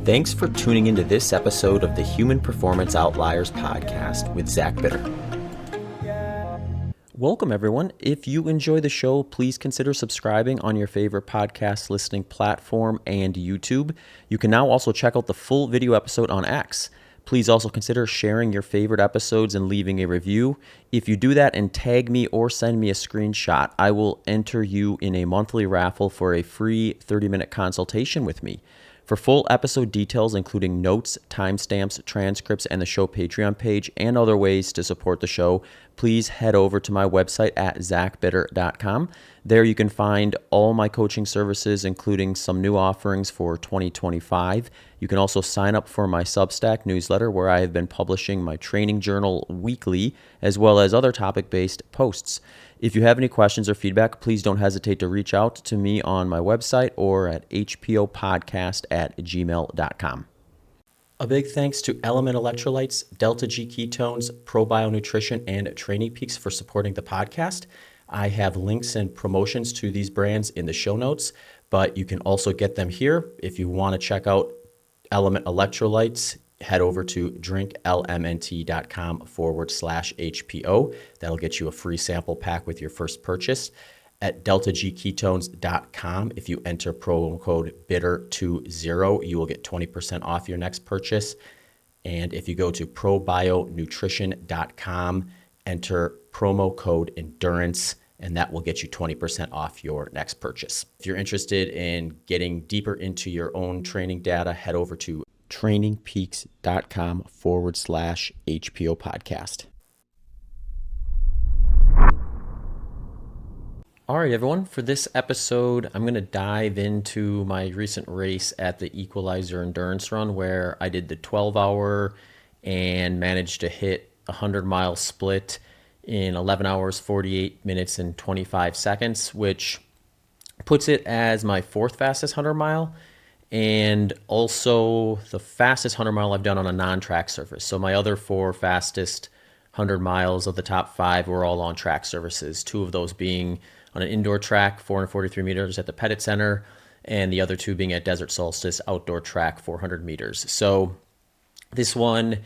Thanks for tuning into this episode of the Human Performance Outliers podcast with Zach Bitter. Welcome, everyone. If you enjoy the show, please consider subscribing on your favorite podcast listening platform and YouTube. You can now also check out the full video episode on X. Please also consider sharing your favorite episodes and leaving a review. If you do that and tag me or send me a screenshot, I will enter you in a monthly raffle for a free 30-minute consultation with me. For full episode details, including notes, timestamps, transcripts, and the show Patreon page, and other ways to support the show, please head over to my website at zachbitter.com. There you can find all my coaching services, including some new offerings for 2025. You can also sign up for my Substack newsletter, where I have been publishing my training journal weekly, as well as other topic-based posts. If you have any questions or feedback, please don't hesitate to reach out to me on my website or at hpopodcast@gmail.com. A big thanks to Element Electrolytes, Delta G Ketones, ProBio Nutrition, and Training Peaks for supporting the podcast. I have links and promotions to these brands in the show notes, but you can also get them here. If you want to check out Element Electrolytes, head over to drinklmnt.com/HPO. That'll get you a free sample pack with your first purchase. At deltagketones.com, if you enter promo code BITTER20, you will get 20% off your next purchase. And if you go to probionutrition.com, enter promo code ENDURANCE, and that will get you 20% off your next purchase. If you're interested in getting deeper into your own training data, head over to trainingpeaks.com/HPO podcast. All right, everyone, for this episode, I'm going to dive into my recent race at the Equalizer Endurance Run, where I did the 12-hour and managed to hit a 100-mile split in 11 hours, 48 minutes, and 25 seconds, which puts it as my fourth fastest 100-mile. And also the fastest 100 mile I've done on a non-track surface. So my other four fastest 100 miles of the top five were all on track surfaces, two of those being on an indoor track, 443 meters at the Pettit Center, and the other two being at Desert Solstice outdoor track, 400 meters. So this one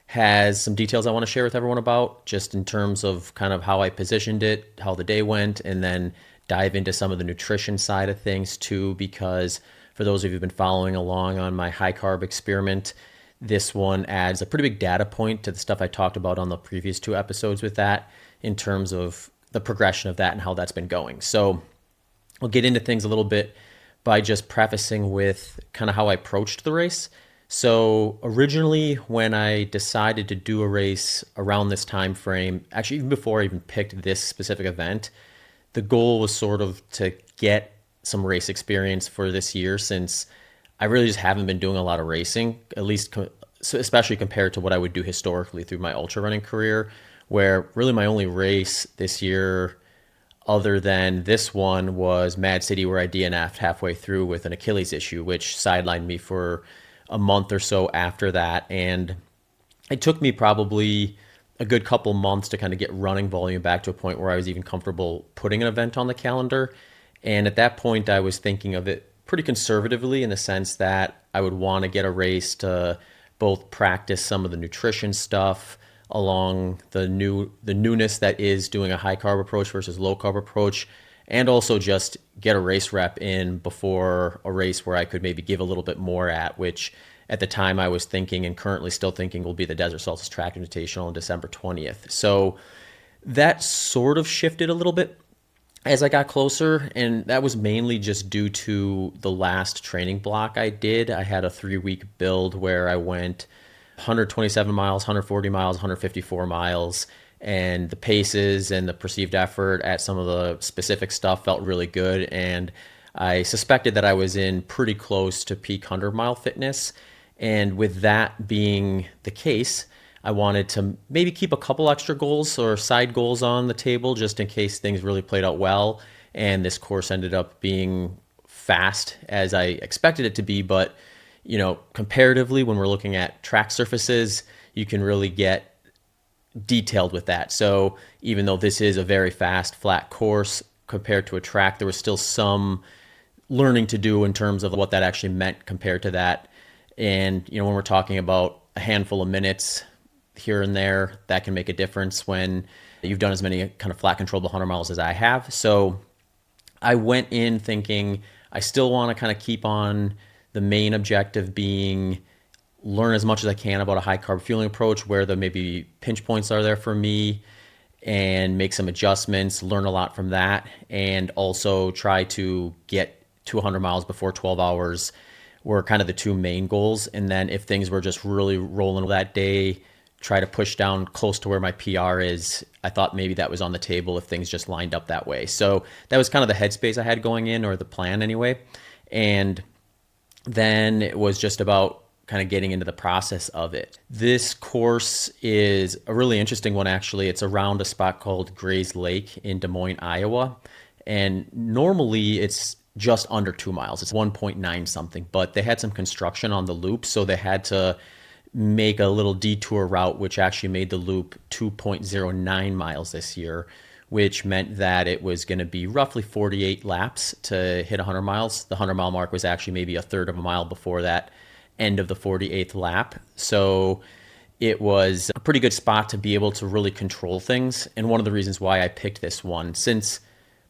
has some details I want to share with everyone about, just in terms of kind of how I positioned it, how the day went, and then dive into some of the nutrition side of things too, because for those of you who've been following along on my high carb experiment, this one adds a pretty big data point to the stuff I talked about on the previous two episodes with that, in terms of the progression of that and how that's been going. So I'll get into things a little bit by just prefacing with kind of how I approached the race. So originally, when I decided to do a race around this time frame, actually even before I even picked this specific event, the goal was sort of to get some race experience for this year, since I really just haven't been doing a lot of racing, at least especially compared to what I would do historically through my ultra running career, where really my only race this year other than this one was Mad City, where I DNF'd halfway through with an Achilles issue, which sidelined me for a month or so after that. And it took me probably a good couple months to kind of get running volume back to a point where I was even comfortable putting an event on the calendar. And at that point, I was thinking of it pretty conservatively, in the sense that I would want to get a race to both practice some of the nutrition stuff along the newness that is doing a high carb approach versus low carb approach, and also just get a race rep in before a race where I could maybe give a little bit more at, which at the time I was thinking, and currently still thinking, will be the Desert Solstice Track Invitational on December 20th. So that sort of shifted a little bit as I got closer, and that was mainly just due to the last training block I did. I had a 3-week build where I went 127 miles, 140 miles, 154 miles, and the paces and the perceived effort at some of the specific stuff felt really good, and I suspected that I was in pretty close to peak 100-mile fitness. And with that being the case, I wanted to maybe keep a couple extra goals or side goals on the table, just in case things really played out well and this course ended up being fast as I expected it to be. But, you know, comparatively, when we're looking at track surfaces, you can really get detailed with that. So even though this is a very fast, flat course compared to a track, there was still some learning to do in terms of what that actually meant compared to that. And, when we're talking about a handful of minutes here and there, that can make a difference when you've done as many kind of flat controllable 100 miles as I have. So I went in thinking I still want to kind of keep on the main objective being learn as much as I can about a high carb fueling approach, where the maybe pinch points are there for me, and make some adjustments, learn a lot from that, and also try to get to 100 miles before 12 hours were kind of the two main goals. And then if things were just really rolling that day, try to push down close to where my PR is. I thought maybe that was on the table if things just lined up that way. So that was kind of the headspace I had going in, or the plan anyway. And then it was just about kind of getting into the process of it. This course is a really interesting one, actually. It's around a spot called Gray's Lake in Des Moines, Iowa. And normally it's just under 2 miles. It's 1.9 something, but they had some construction on the loop, so they had to make a little detour route, which actually made the loop 2.09 miles this year, which meant that it was going to be roughly 48 laps to hit 100 miles. The 100 mile mark was actually maybe a third of a mile before that end of the 48th lap. So it was a pretty good spot to be able to really control things. And one of the reasons why I picked this one, since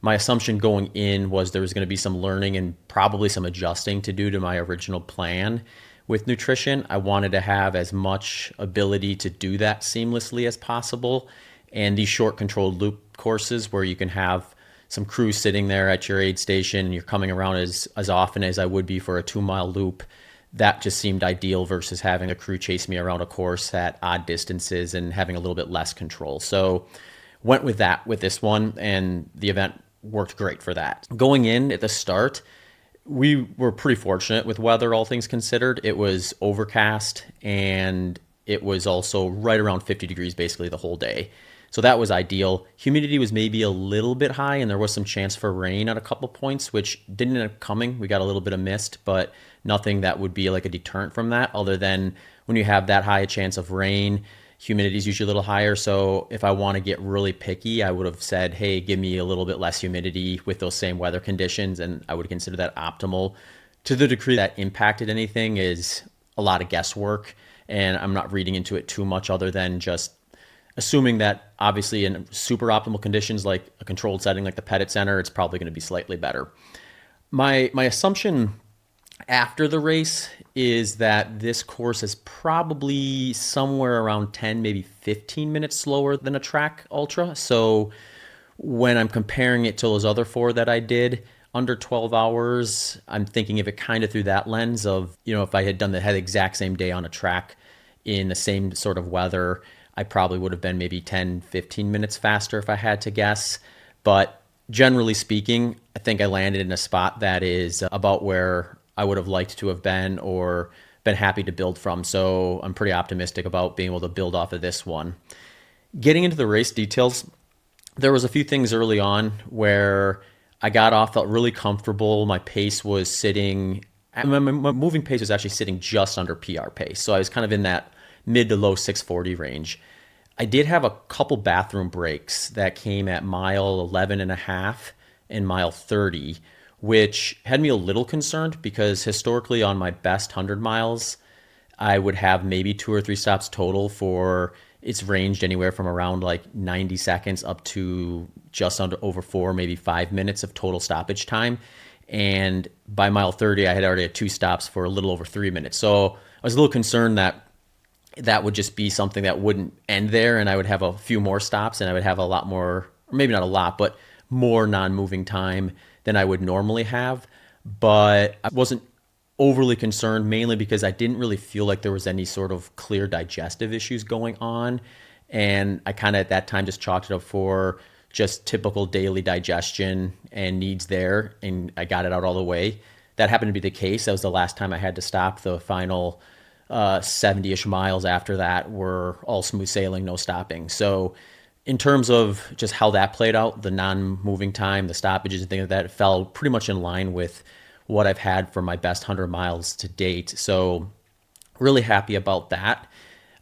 my assumption going in was there was going to be some learning and probably some adjusting to do to my original plan with nutrition, I wanted to have as much ability to do that seamlessly as possible. And these short controlled loop courses where you can have some crew sitting there at your aid station and you're coming around as often as I would be for a 2 mile loop, that just seemed ideal versus having a crew chase me around a course at odd distances and having a little bit less control. So went with that with this one, and the event worked great for that. Going in at the start, we were pretty fortunate with weather, all things considered. It was overcast, and it was also right around 50 degrees basically the whole day. So that was ideal. Humidity was maybe a little bit high, and there was some chance for rain at a couple points, which didn't end up coming. We got a little bit of mist, but nothing that would be like a deterrent from that, other than when you have that high a chance of rain, humidity is usually a little higher. So if I want to get really picky, I would have said, hey, give me a little bit less humidity with those same weather conditions, and I would consider that optimal. To the degree that impacted anything is a lot of guesswork, and I'm not reading into it too much other than just assuming that obviously in super optimal conditions like a controlled setting like the Pettit Center, it's probably going to be slightly better. My assumption after the race is that this course is probably somewhere around 10, maybe 15 minutes slower than a track ultra. So when I'm comparing it to those other 4 that I did under 12 hours, I'm thinking of it kind of through that lens of, if I had the exact same day on a track in the same sort of weather, I probably would have been maybe 10, 15 minutes faster if I had to guess. But generally speaking, I think I landed in a spot that is about where I would have liked to have been or been happy to build from. So I'm pretty optimistic about being able to build off of this one. Getting into the race details, there was a few things early on where I got off, felt really comfortable. My pace was sitting, my moving pace was actually sitting just under PR pace. So I was kind of in that mid to low 640 range. I did have a couple bathroom breaks that came at mile 11 and a half and mile 30, which had me a little concerned because historically on my best 100 miles, I would have maybe 2 or 3 stops total for, it's ranged anywhere from around like 90 seconds up to just under over 4, maybe 5 minutes of total stoppage time. And by mile 30, I had already had 2 stops for a little over 3 minutes. So I was a little concerned that that would just be something that wouldn't end there, and I would have a few more stops and I would have a lot more, or maybe not a lot, but more non-moving time than I would normally have. But I wasn't overly concerned, mainly because I didn't really feel like there was any sort of clear digestive issues going on. And I kind of at that time just chalked it up for just typical daily digestion and needs there. And I got it out all the way. That happened to be the case. That was the last time I had to stop. The final 70-ish miles after that were all smooth sailing, no stopping. So in terms of just how that played out, the non-moving time, the stoppages and things like that, it fell pretty much in line with what I've had for my best 100 miles to date. So really happy about that.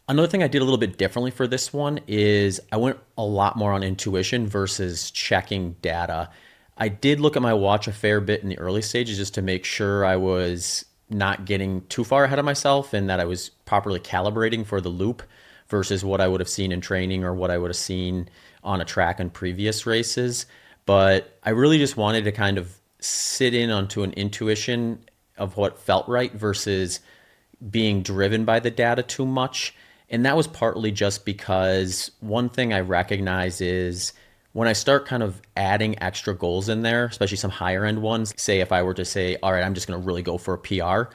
Another thing I did a little bit differently for this one is I went a lot more on intuition versus checking data. I did look at my watch a fair bit in the early stages just to make sure I was not getting too far ahead of myself and that I was properly calibrating for the loop versus what I would have seen in training or what I would have seen on a track in previous races. But I really just wanted to kind of sit in onto an intuition of what felt right versus being driven by the data too much. And that was partly just because one thing I recognize is when I start kind of adding extra goals in there, especially some higher end ones, say if I were to say, all right, I'm just going to really go for a PR,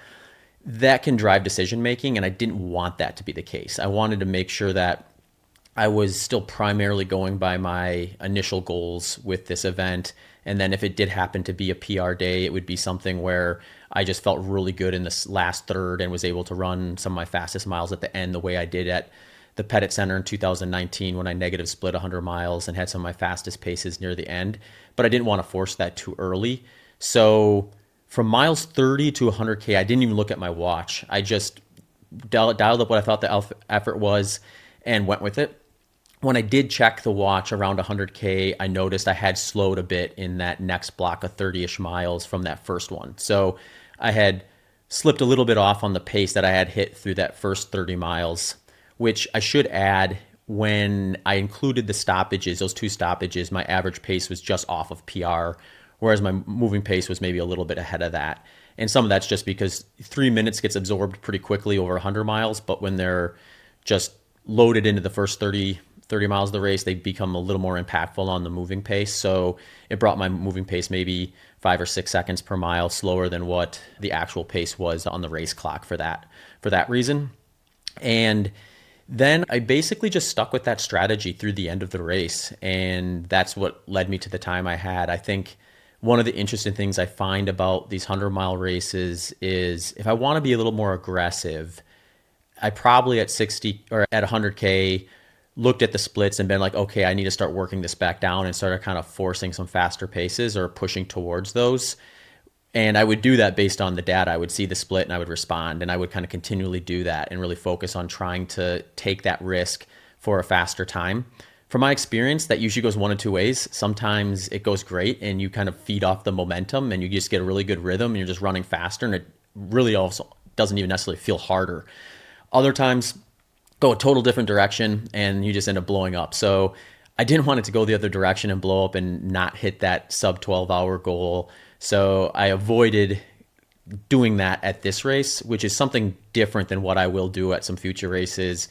that can drive decision making. And I didn't want that to be the case. I wanted to make sure that I was still primarily going by my initial goals with this event. And then if it did happen to be a PR day, it would be something where I just felt really good in this last third and was able to run some of my fastest miles at the end the way I did at the Pettit Center in 2019 when I negative split 100 miles and had some of my fastest paces near the end. But I didn't want to force that too early. So from miles 30 to 100K, I didn't even look at my watch. I just dialed up what I thought the effort was and went with it. When I did check the watch around 100K, I noticed I had slowed a bit in that next block of 30-ish miles from that first one. So I had slipped a little bit off on the pace that I had hit through that first 30 miles, which I should add, when I included the stoppages, those 2 stoppages, my average pace was just off of PR, whereas my moving pace was maybe a little bit ahead of that. And some of that's just because 3 minutes gets absorbed pretty quickly over 100 miles, but when they're just loaded into the first 30 miles of the race, they become a little more impactful on the moving pace. So it brought my moving pace maybe 5 or 6 seconds per mile slower than what the actual pace was on the race clock for that reason. And then I basically just stuck with that strategy through the end of the race. And that's what led me to the time I had. I think one of the interesting things I find about these 100-mile races is if I want to be a little more aggressive, I probably at 60 or at 100K looked at the splits and been like, okay, I need to start working this back down and started kind of forcing some faster paces or pushing towards those. And I would do that based on the data. I would see the split and I would respond, and I would kind of continually do that and really focus on trying to take that risk for a faster time. From my experience, that usually goes one of 2 ways. Sometimes it goes great and you kind of feed off the momentum and you just get a really good rhythm and you're just running faster, and it really also doesn't even necessarily feel harder. Other times go a total different direction and you just end up blowing up. So I didn't want it to go the other direction and blow up and not hit that sub 12-hour goal. So I avoided doing that at this race, which is something different than what I will do at some future races,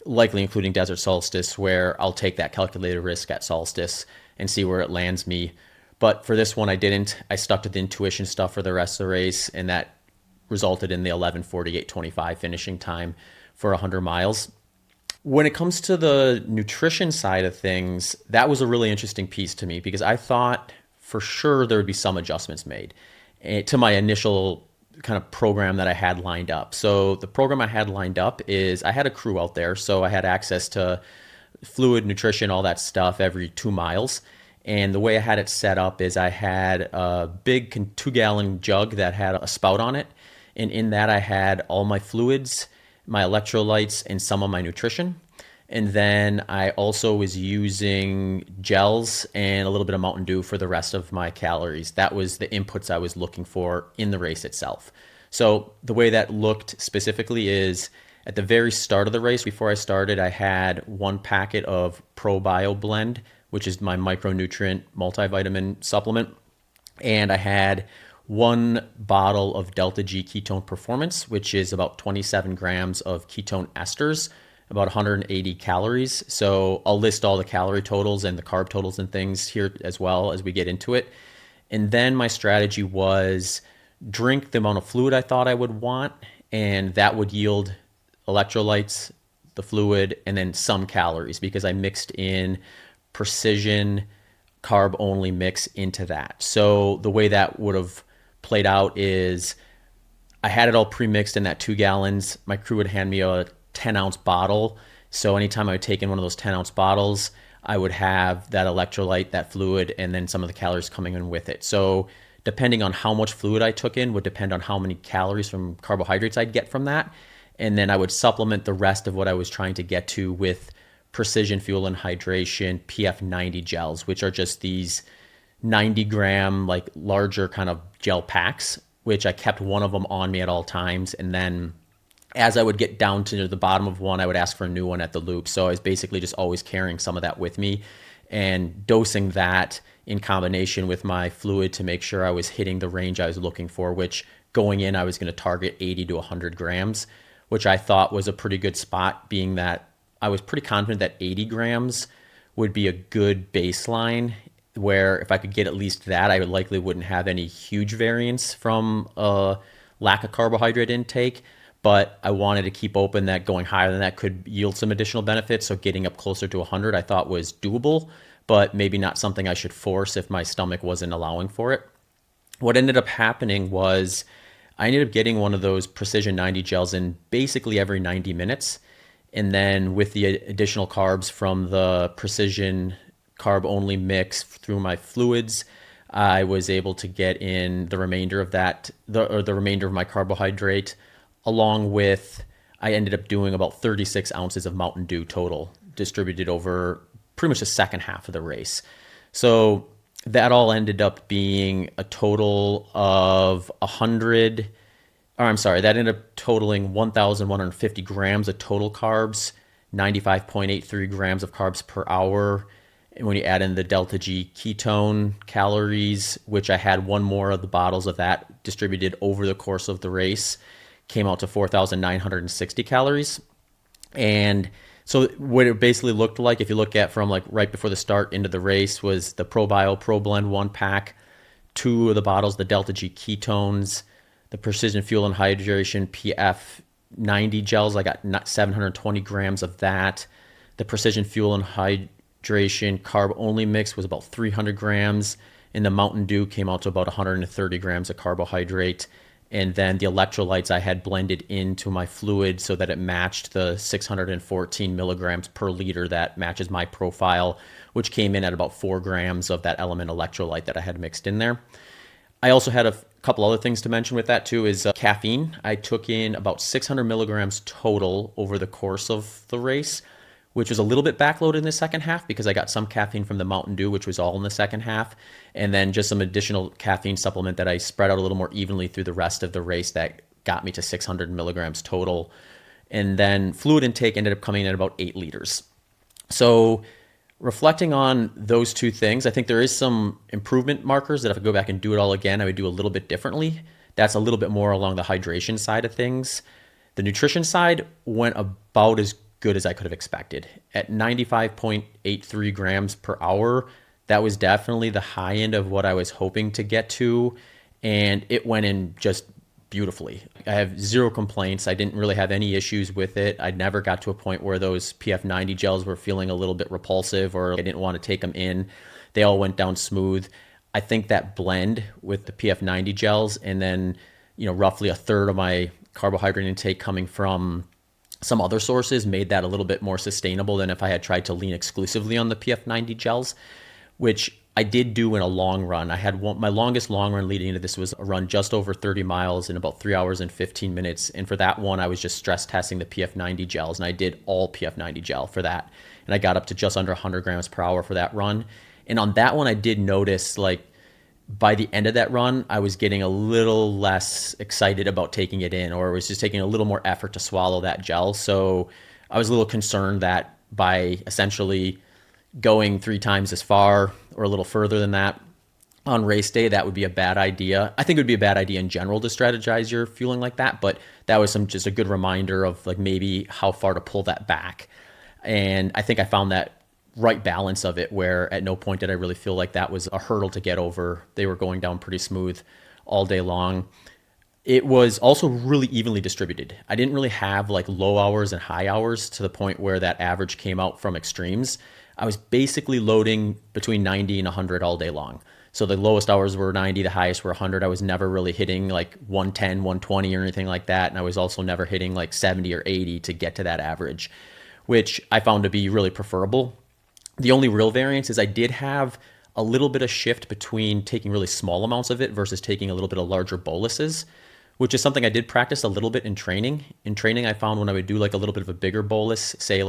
likely including Desert Solstice, where I'll take that calculated risk at Solstice and see where it lands me. But for this one, I didn't. I stuck to the intuition stuff for the rest of the race, and that resulted in the 11:48:25 finishing time for 100 miles. When it comes to the nutrition side of things, that was a really interesting piece to me because I thought for sure there would be some adjustments made to my initial kind of program that I had lined up. So the program I had lined up is I had a crew out there, so I had access to fluid, nutrition, all that stuff every 2 miles. And the way I had it set up is I had a big 2-gallon jug that had a spout on it. And in that I had all my fluids, my electrolytes, and some of my nutrition. And then I also was using gels and a little bit of Mountain Dew for the rest of my calories. That was the inputs I was looking for in the race itself. So the way that looked specifically is at the very start of the race, before I started, I had 1 packet of ProBio Blend, which is my micronutrient multivitamin supplement. And I had 1 bottle of Delta G Ketone Performance, which is about 27 grams of ketone esters, about 180 calories. So I'll list all the calorie totals and the carb totals and things here as well as we get into it. And then my strategy was drink the amount of fluid I thought I would want, and that would yield electrolytes, the fluid, and then some calories because I mixed in precision carb only mix into that. So the way that would have played out is I had it all pre-mixed in that 2 gallons. My crew would hand me a 10-ounce bottle. So anytime I would take in one of those 10-ounce bottles, I would have that electrolyte, that fluid, and then some of the calories coming in with it. So depending on how much fluid I took in would depend on how many calories from carbohydrates I'd get from that. And then I would supplement the rest of what I was trying to get to with Precision Fuel and Hydration PF90 gels, which are just these 90-gram, like larger kind of gel packs which I kept one of them on me at all times. And then as I would get down to the bottom of one, I would ask for a new one at the loop. So I was basically just always carrying some of that with me and dosing that in combination with my fluid to make sure I was hitting the range I was looking for, which going in, I was going to target 80 to 100 grams, which I thought was a pretty good spot, being that I was pretty confident that 80 grams would be a good baseline, where if I could get at least that, I likely wouldn't have any huge variance from a lack of carbohydrate intake. But I wanted to keep open that going higher than that could yield some additional benefits. So getting up closer to 100 I thought was doable, but maybe not something I should force if my stomach wasn't allowing for it. What ended up happening was I ended up getting one of those Precision 90 gels in basically every 90 minutes. And then with the additional carbs from the Precision carb only mix through my fluids, I was able to get in the remainder of that, the remainder of my carbohydrate, along with, I ended up doing about 36 ounces of Mountain Dew total, distributed over pretty much the second half of the race. So that all ended up being a total of that ended up totaling 1,150 grams of total carbs, 95.83 grams of carbs per hour. And when you add in the delta G ketone calories, which I had one more of the bottles of that distributed over the course of the race, came out to 4,960 calories. And so what it basically looked like, if you look at from like right before the start into the race, was the ProBio Pro Blend 1-pack, 2 of the bottles, the Delta G ketones, the Precision Fuel and Hydration PF 90 gels. I got 720 grams of that. The Precision Fuel and Hydration carb only mix was about 300 grams. And the Mountain Dew came out to about 130 grams of carbohydrate. And then the electrolytes I had blended into my fluid so that it matched the 614 milligrams per liter that matches my profile, which came in at about 4 grams of that element electrolyte that I had mixed in there. I also had a couple other things to mention with that too, is caffeine. I took in about 600 milligrams total over the course of the race, which was a little bit backloaded in the second half because I got some caffeine from the Mountain Dew, which was all in the second half, and then just some additional caffeine supplement that I spread out a little more evenly through the rest of the race that got me to 600 milligrams total. And then fluid intake ended up coming in at about 8 liters. So reflecting on those two things, I think there is some improvement markers that if I go back and do it all again, I would do a little bit differently. That's a little bit more along the hydration side of things. The nutrition side went about as good as I could have expected. At 95.83 grams per hour, that was definitely the high end of what I was hoping to get to, and it went in just beautifully. I have zero complaints. I didn't really have any issues with it. I never got to a point where those PF90 gels were feeling a little bit repulsive or I didn't want to take them in. They all went down smooth. I think that blend with the PF90 gels and then, roughly a third of my carbohydrate intake coming from some other sources made that a little bit more sustainable than if I had tried to lean exclusively on the PF90 gels, which I did do in a long run. I had my longest long run leading into this was a run just over 30 miles in about 3 hours and 15 minutes. And for that one, I was just stress testing the PF90 gels, and I did all PF90 gel for that. And I got up to just under 100 grams per hour for that run. And on that one, I did notice, by the end of that run, I was getting a little less excited about taking it in, or it was just taking a little more effort to swallow that gel. So I was a little concerned that by essentially going 3 times as far or a little further than that on race day, that would be a bad idea. I think it would be a bad idea in general to strategize your fueling like that, but that was just a good reminder of maybe how far to pull that back. And I think I found that right balance of it, where at no point did I really feel like that was a hurdle to get over. They were going down pretty smooth all day long. It was also really evenly distributed. I didn't really have low hours and high hours to the point where that average came out from extremes. I was basically loading between 90 and 100 all day long. So the lowest hours were 90, the highest were 100. I was never really hitting 110, 120 or anything like that. And I was also never hitting 70 or 80 to get to that average, which I found to be really preferable. The only real variance is I did have a little bit of shift between taking really small amounts of it versus taking a little bit of larger boluses, which is something I did practice a little bit in training. In training, I found when I would do a little bit of a bigger bolus, say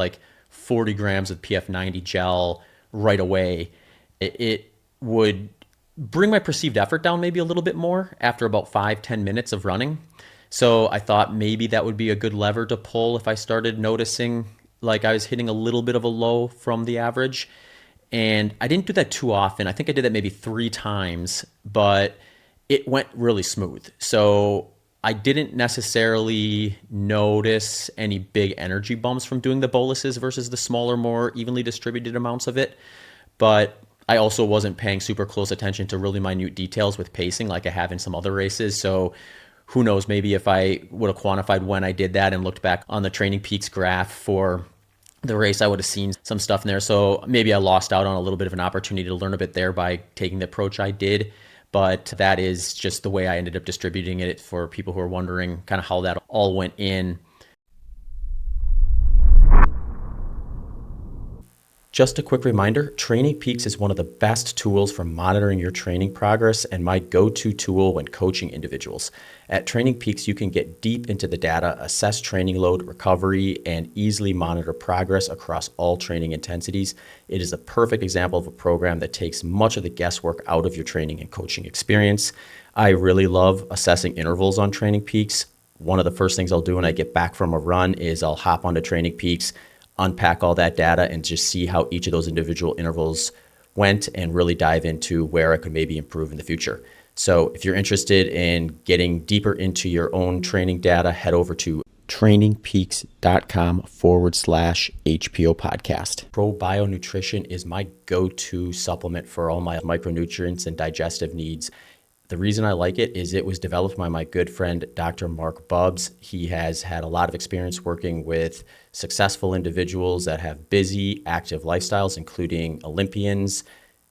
40 grams of PF90 gel right away, it would bring my perceived effort down maybe a little bit more after about 5-10 minutes of running. So I thought maybe that would be a good lever to pull if I started noticing like I was hitting a little bit of a low from the average. And I didn't do that too often. I think I did that maybe 3 times, but it went really smooth. So I didn't necessarily notice any big energy bumps from doing the boluses versus the smaller, more evenly distributed amounts of it. But I also wasn't paying super close attention to really minute details with pacing like I have in some other races. So who knows, maybe if I would have quantified when I did that and looked back on the Training Peaks graph for the race, I would have seen some stuff in there. So maybe I lost out on a little bit of an opportunity to learn a bit there by taking the approach I did. But that is just the way I ended up distributing it for people who are wondering kind of how that all went in. Just a quick reminder, Training Peaks is one of the best tools for monitoring your training progress and my go-to tool when coaching individuals. At Training Peaks, you can get deep into the data, assess training load, recovery, and easily monitor progress across all training intensities. It is a perfect example of a program that takes much of the guesswork out of your training and coaching experience. I really love assessing intervals on Training Peaks. One of the first things I'll do when I get back from a run is I'll hop onto Training Peaks, unpack all that data, and just see how each of those individual intervals went and really dive into where I could maybe improve in the future. So if you're interested in getting deeper into your own training data, head over to trainingpeaks.com/HPO podcast. Probio Nutrition is my go-to supplement for all my micronutrients and digestive needs. The reason I like it is it was developed by my good friend, Dr. Mark Bubbs. He has had a lot of experience working with successful individuals that have busy, active lifestyles, including Olympians,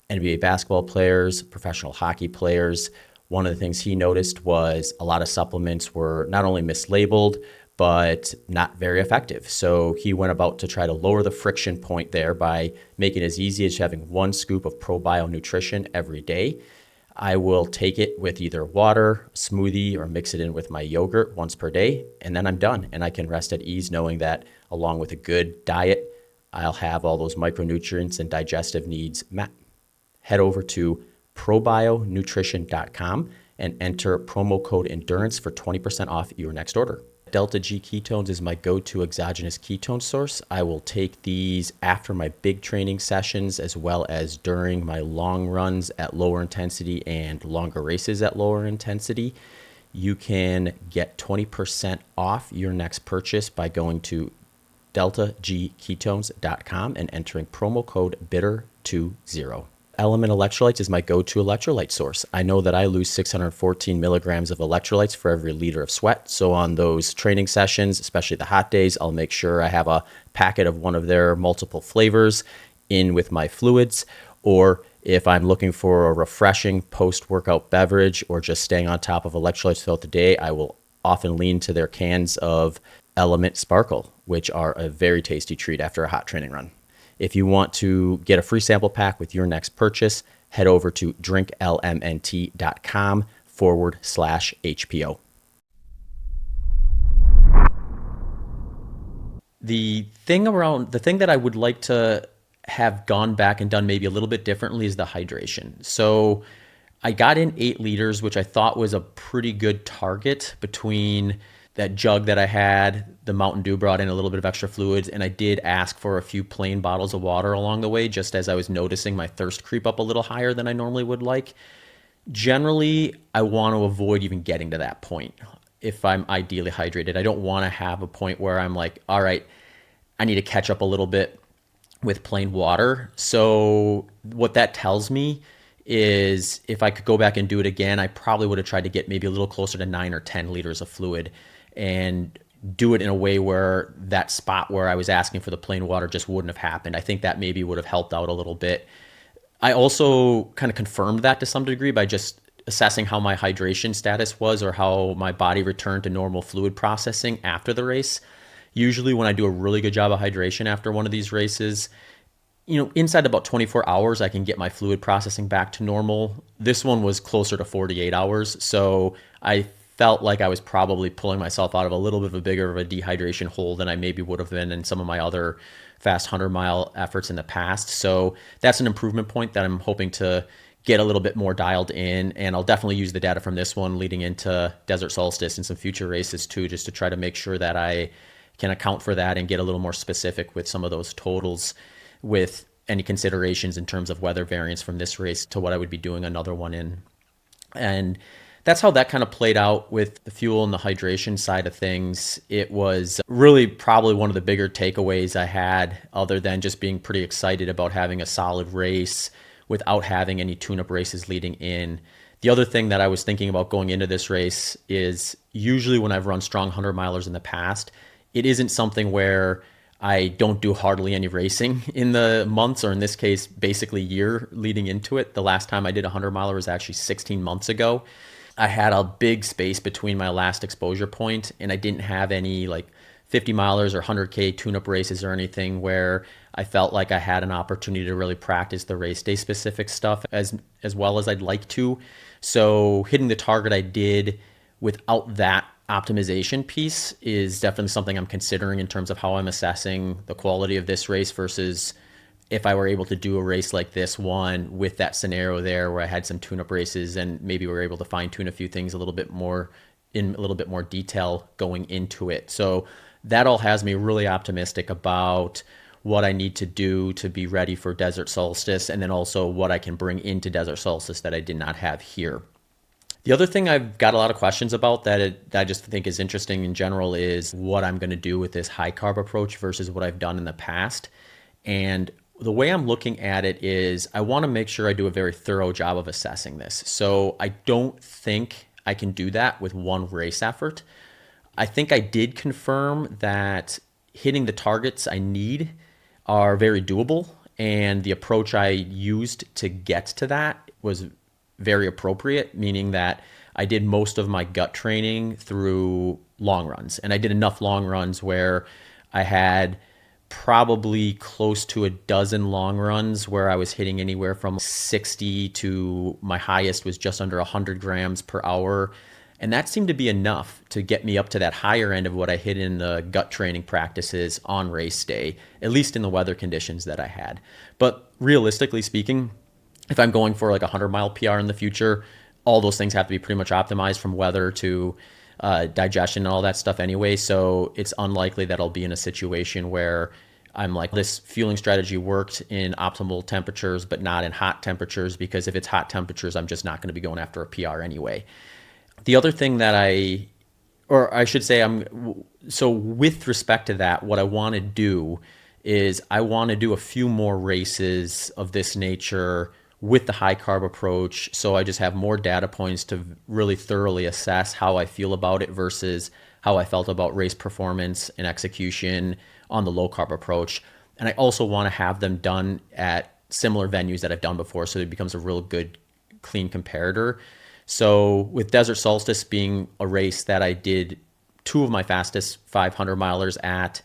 NBA basketball players, professional hockey players. One of the things he noticed was a lot of supplements were not only mislabeled, but not very effective. So he went about to try to lower the friction point there by making it as easy as having 1 scoop of Probio Nutrition every day. I will take it with either water, smoothie, or mix it in with my yogurt once per day, and then I'm done. And I can rest at ease knowing that along with a good diet, I'll have all those micronutrients and digestive needs met. Head over to probionutrition.com and enter promo code ENDURANCE for 20% off your next order. Delta G ketones is my go-to exogenous ketone source. I will take these after my big training sessions as well as during my long runs at lower intensity and longer races at lower intensity. You can get 20% off your next purchase by going to deltagketones.com and entering promo code BITTER20. Element Electrolytes is my go-to electrolyte source. I know that I lose 614 milligrams of electrolytes for every liter of sweat. So on those training sessions, especially the hot days, I'll make sure I have a packet of one of their multiple flavors in with my fluids. Or if I'm looking for a refreshing post-workout beverage or just staying on top of electrolytes throughout the day, I will often lean to their cans of Element Sparkle, which are a very tasty treat after a hot training run. If you want to get a free sample pack with your next purchase, head over to drinklmnt.com/HPO. The thing that I would like to have gone back and done maybe a little bit differently is the hydration. So I got in 8 liters, which I thought was a pretty good target between that jug that I had, the Mountain Dew brought in a little bit of extra fluids, and I did ask for a few plain bottles of water along the way, just as I was noticing my thirst creep up a little higher than I normally would like. Generally, I want to avoid even getting to that point if I'm ideally hydrated. I don't want to have a point where I'm like, all right, I need to catch up a little bit with plain water. So what that tells me is if I could go back and do it again, I probably would have tried to get maybe a little closer to 9 or 10 liters of fluid and do it in a way where that spot where I was asking for the plain water just wouldn't have happened. I think that maybe would have helped out a little bit. I also kind of confirmed that to some degree by just assessing how my hydration status was or how my body returned to normal fluid processing after the race. Usually when I do a really good job of hydration after one of these races, inside about 24 hours, I can get my fluid processing back to normal. This one was closer to 48 hours. So I felt like I was probably pulling myself out of a little bit of a bigger of a dehydration hole than I maybe would have been in some of my other fast 100-mile efforts in the past. So that's an improvement point that I'm hoping to get a little bit more dialed in. And I'll definitely use the data from this one leading into Desert Solstice and some future races too, just to try to make sure that I can account for that and get a little more specific with some of those totals with any considerations in terms of weather variance from this race to what I would be doing another one in. And that's how that kind of played out with the fuel and the hydration side of things. It was really probably one of the bigger takeaways I had, other than just being pretty excited about having a solid race without having any tune-up races leading in. The other thing that I was thinking about going into this race is usually when I've run strong 100 milers in the past, it isn't something where I don't do hardly any racing in the months, or in this case, basically year leading into it. The last time I did a 100 miler was actually 16 months ago. I had a big space between my last exposure point, and I didn't have any like 50 milers or 100K tune-up races or anything where I felt like I had an opportunity to really practice the race day specific stuff as well as I'd like to. So hitting the target I did without that optimization piece is definitely something I'm considering in terms of how I'm assessing the quality of this race versus if I were able to do a race like this one with that scenario there where I had some tune-up races and maybe we were able to fine-tune a few things a little bit more in a little bit more detail going into it. So that all has me really optimistic about what I need to do to be ready for Desert Solstice, and then also what I can bring into Desert Solstice that I did not have here. The other thing I've got a lot of questions about that I just think is interesting in general is what I'm going to do with this high carb approach versus what I've done in the past. And the way I'm looking at it is I want to make sure I do a very thorough job of assessing this. So I don't think I can do that with one race effort. I think I did confirm that hitting the targets I need are very doable, and the approach I used to get to that was very appropriate, meaning that I did most of my gut training through long runs, and I did enough long runs where I had probably close to a dozen long runs where I was hitting anywhere from 60 to my highest was just under 100 grams per hour. And that seemed to be enough to get me up to that higher end of what I hit in the gut training practices on race day, at least in the weather conditions that I had. But realistically speaking, if I'm going for like a 100-mile PR in the future, all those things have to be pretty much optimized from weather to digestion and all that stuff anyway. So it's unlikely that I'll be in a situation where I'm like, this fueling strategy worked in optimal temperatures, but not in hot temperatures, because if it's hot temperatures, I'm just not going to be going after a PR anyway. The other thing that so with respect to that, what I want to do is I want to do a few more races of this nature with the high carb approach. So I just have more data points to really thoroughly assess how I feel about it versus how I felt about race performance and execution on the low carb approach. And I also want to have them done at similar venues that I've done before, so it becomes a real good, clean comparator. So with Desert Solstice being a race that I did two of my fastest 500 milers at,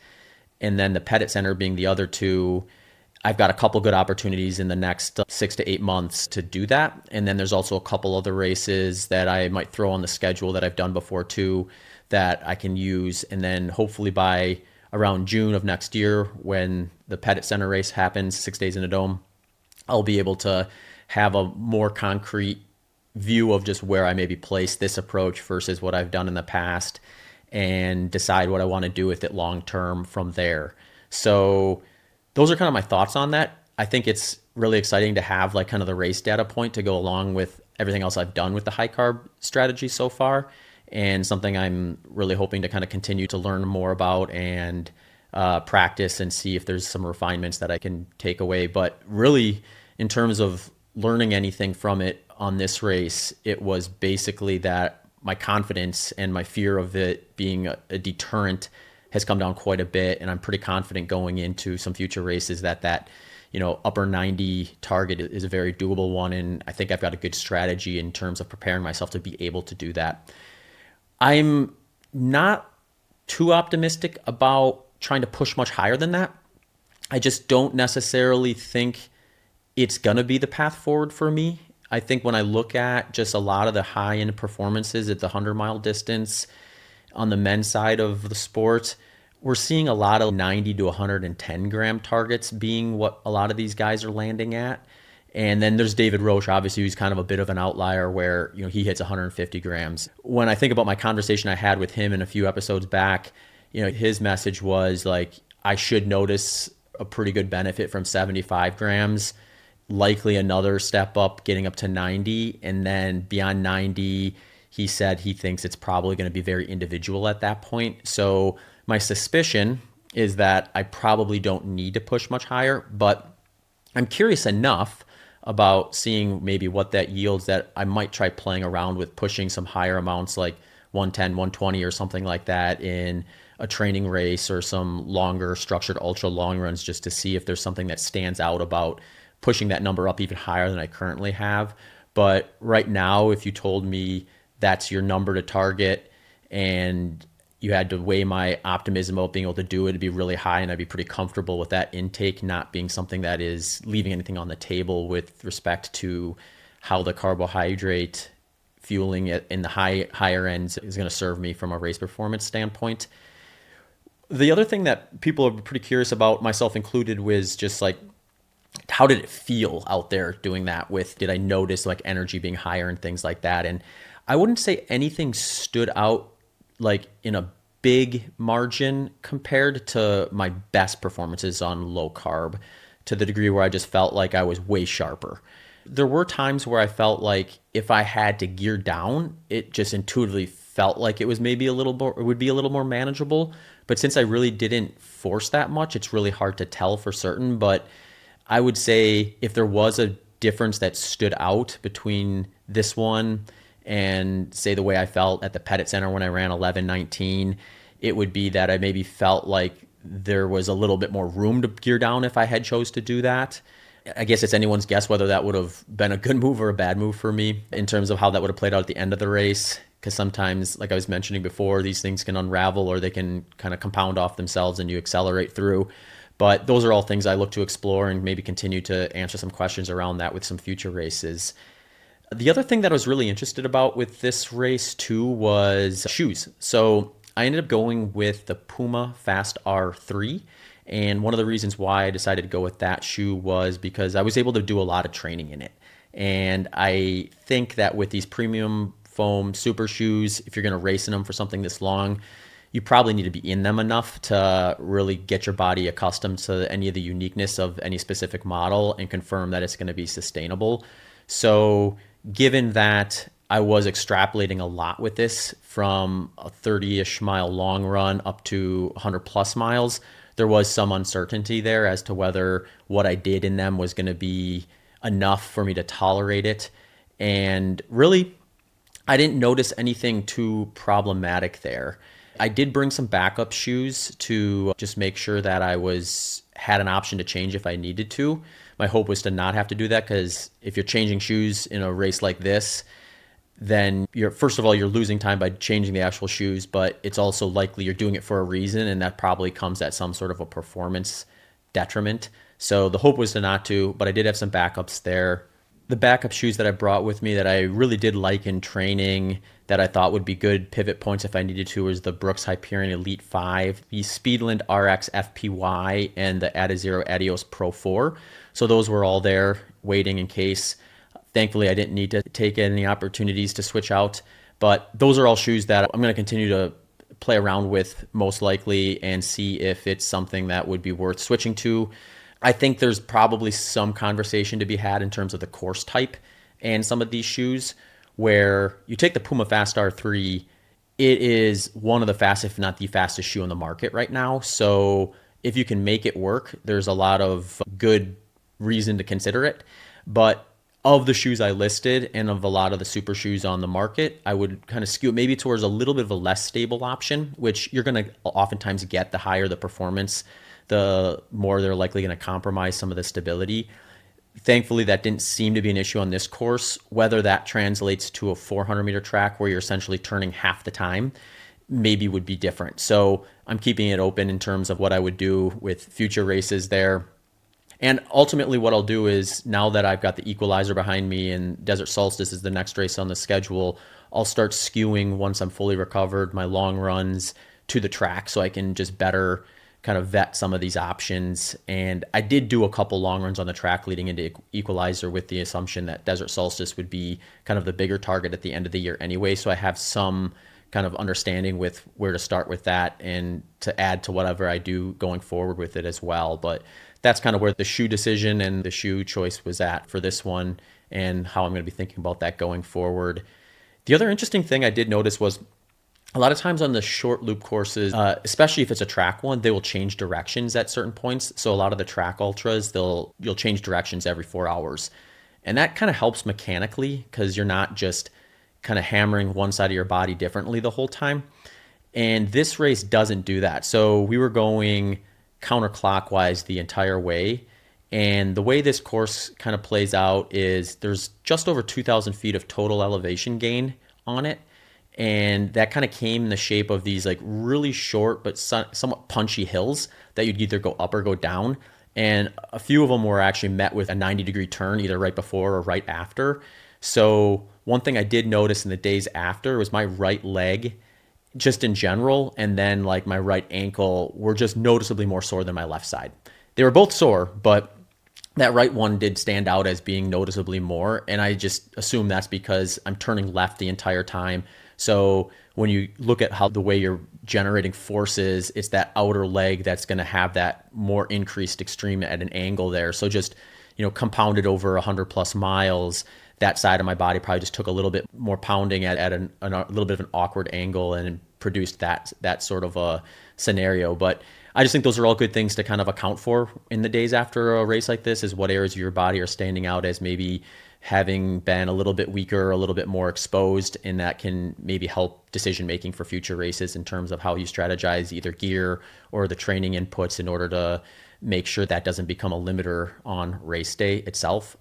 and then the Pettit Center being the other two, I've got a couple good opportunities in the next 6 to 8 months to do that. And then there's also a couple other races that I might throw on the schedule that I've done before too that I can use. And then hopefully by around June of next year, when the Pettit Center race happens, 6 days in a dome, I'll be able to have a more concrete view of just where I maybe place this approach versus what I've done in the past and decide what I want to do with it long term from there. So those are kind of my thoughts on that. I think it's really exciting to have like kind of the race data point to go along with everything else I've done with the high carb strategy so far, and something I'm really hoping to kind of continue to learn more about and practice and see if there's some refinements that I can take away. But really, in terms of learning anything from it on this race, it was basically that my confidence and my fear of it being a deterrent has come down quite a bit, and I'm pretty confident going into some future races that upper 90 target is a very doable one, and I think I've got a good strategy in terms of preparing myself to be able to do that. I'm not too optimistic about trying to push much higher than that. I just don't necessarily think it's going to be the path forward for me. I think when I look at just a lot of the high-end performances at the 100-mile distance on the men's side of the sport, we're seeing a lot of 90 to 110 gram targets being what a lot of these guys are landing at. And then there's David Roche, obviously, who's kind of a bit of an outlier where, he hits 150 grams. When I think about my conversation I had with him in a few episodes back, his message was like, I should notice a pretty good benefit from 75 grams, likely another step up, getting up to 90. And then beyond 90, he said he thinks it's probably going to be very individual at that point. So my suspicion is that I probably don't need to push much higher, but I'm curious enough about seeing maybe what that yields that I might try playing around with pushing some higher amounts like 110, 120 or something like that in a training race or some longer structured ultra long runs, just to see if there's something that stands out about pushing that number up even higher than I currently have. But right now, if you told me that's your number to target and you had to weigh my optimism about being able to do it, it'd be really high, and I'd be pretty comfortable with that intake not being something that is leaving anything on the table with respect to how the carbohydrate fueling in the higher ends is going to serve me from a race performance standpoint. The other thing that people are pretty curious about, myself included, was just like, how did it feel out there doing that did I notice like energy being higher and things like that? And I wouldn't say anything stood out like in a big margin compared to my best performances on low carb, to the degree where I just felt like I was way sharper. There were times where I felt like if I had to gear down, it just intuitively felt like it was maybe a little more, it would be a little more manageable. But since I really didn't force that much, it's really hard to tell for certain. But I would say if there was a difference that stood out between this one and say the way I felt at the Pettit Center when I ran 11:19, it would be that I maybe felt like there was a little bit more room to gear down if I had chose to do that. I guess it's anyone's guess whether that would have been a good move or a bad move for me in terms of how that would have played out at the end of the race. Because sometimes, like I was mentioning before, these things can unravel or they can kind of compound off themselves and you accelerate through. But those are all things I look to explore and maybe continue to answer some questions around that with some future races. The other thing that I was really interested about with this race too was shoes. So I ended up going with the Puma Fast R3. And one of the reasons why I decided to go with that shoe was because I was able to do a lot of training in it. And I think that with these premium foam super shoes, if you're going to race in them for something this long, you probably need to be in them enough to really get your body accustomed to any of the uniqueness of any specific model and confirm that it's going to be sustainable. So given that I was extrapolating a lot with this from a 30-ish mile long run up to 100 plus miles, there was some uncertainty there as to whether what I did in them was going to be enough for me to tolerate it. And really, I didn't notice anything too problematic there. I did bring some backup shoes to just make sure that I had an option to change if I needed to. My hope was to not have to do that, because if you're changing shoes in a race like this, then first of all, you're losing time by changing the actual shoes, but it's also likely you're doing it for a reason, and that probably comes at some sort of a performance detriment. So the hope was to not to, but I did have some backups there. The backup shoes that I brought with me that I really did like in training that I thought would be good pivot points if I needed to was the Brooks Hyperion Elite 5, the Speedland RX FPY, and the Adizero Adios Pro 4. So those were all there waiting in case. Thankfully, I didn't need to take any opportunities to switch out. But those are all shoes that I'm going to continue to play around with most likely and see if it's something that would be worth switching to. I think there's probably some conversation to be had in terms of the course type and some of these shoes, where you take the Puma Fast R3, it is one of the fastest, if not the fastest shoe on the market right now. So if you can make it work, there's a lot of good reason to consider it. But of the shoes I listed and of a lot of the super shoes on the market, I would kind of skew it maybe towards a little bit of a less stable option, which you're going to oftentimes get the higher the performance, the more they're likely going to compromise some of the stability. Thankfully, that didn't seem to be an issue on this course. Whether that translates to a 400-meter track where you're essentially turning half the time, maybe would be different. So I'm keeping it open in terms of what I would do with future races there. And ultimately what I'll do is, now that I've got the Equalizer behind me and Desert Solstice is the next race on the schedule, I'll start skewing, once I'm fully recovered, my long runs to the track so I can just better kind of vet some of these options. And I did do a couple long runs on the track leading into Equalizer with the assumption that Desert Solstice would be kind of the bigger target at the end of the year anyway. So I have some kind of understanding with where to start with that and to add to whatever I do going forward with it as well. But that's kind of where the shoe decision and the shoe choice was at for this one and how I'm going to be thinking about that going forward. The other interesting thing I did notice was a lot of times on the short loop courses, especially if it's a track one, they will change directions at certain points. So a lot of the track ultras, you'll change directions every 4 hours. And that kind of helps mechanically because you're not just kind of hammering one side of your body differently the whole time. And this race doesn't do that. So we were going counterclockwise the entire way. And the way this course kind of plays out is there's just over 2,000 feet of total elevation gain on it. And that kind of came in the shape of these like really short but somewhat punchy hills that you'd either go up or go down. And a few of them were actually met with a 90-degree turn either right before or right after. So one thing I did notice in the days after was my right leg, just in general, and then like my right ankle were just noticeably more sore than my left side. They were both sore, but that right one did stand out as being noticeably more. And I just assume that's because I'm turning left the entire time. So when you look at how the way you're generating forces, it's that outer leg that's going to have that more increased extreme at an angle there. So just, compounded over 100 plus miles, that side of my body probably just took a little bit more pounding at a little bit of an awkward angle and produced that sort of a scenario. But I just think those are all good things to kind of account for in the days after a race like this, is what areas of your body are standing out as maybe having been a little bit weaker, a little bit more exposed, and that can maybe help decision making for future races in terms of how you strategize either gear or the training inputs in order to make sure that doesn't become a limiter on race day itself.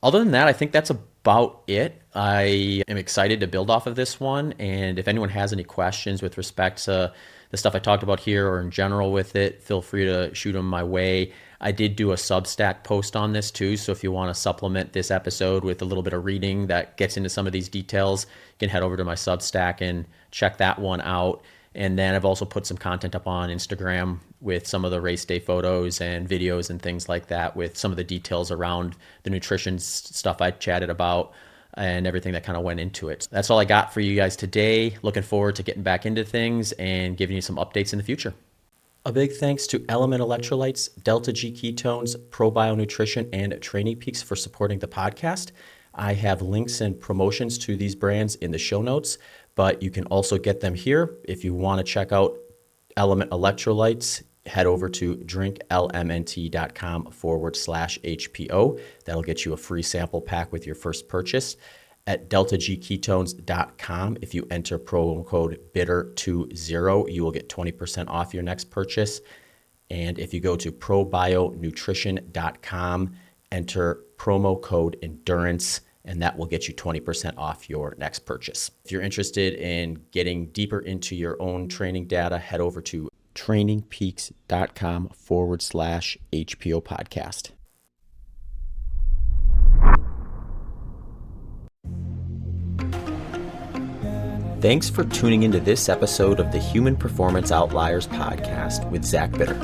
Other than that, I think that's about it. I am excited to build off of this one, and if anyone has any questions with respect to the stuff I talked about here or in general with it, feel free to shoot them my way. I did do a Substack post on this too, so if you want to supplement this episode with a little bit of reading that gets into some of these details, you can head over to my Substack and check that one out. And then I've also put some content up on Instagram with some of the race day photos and videos and things like that with some of the details around the nutrition stuff I chatted about and everything that kind of went into it. That's all I got for you guys today. Looking forward to getting back into things and giving you some updates in the future. A big thanks to Element Electrolytes, Delta G Ketones, ProBio Nutrition, and Training Peaks for supporting the podcast. I have links and promotions to these brands in the show notes, but you can also get them here. If you want to check out Element Electrolytes, head over to drinklmnt.com/HPO. That'll get you a free sample pack with your first purchase. At deltagketones.com, if you enter promo code BITTER20, you will get 20% off your next purchase. And if you go to probionutrition.com, enter promo code ENDURANCE, and that will get you 20% off your next purchase. If you're interested in getting deeper into your own training data, head over to trainingpeaks.com/HPO podcast. Thanks for tuning into this episode of the Human Performance Outliers podcast with Zach Bitter.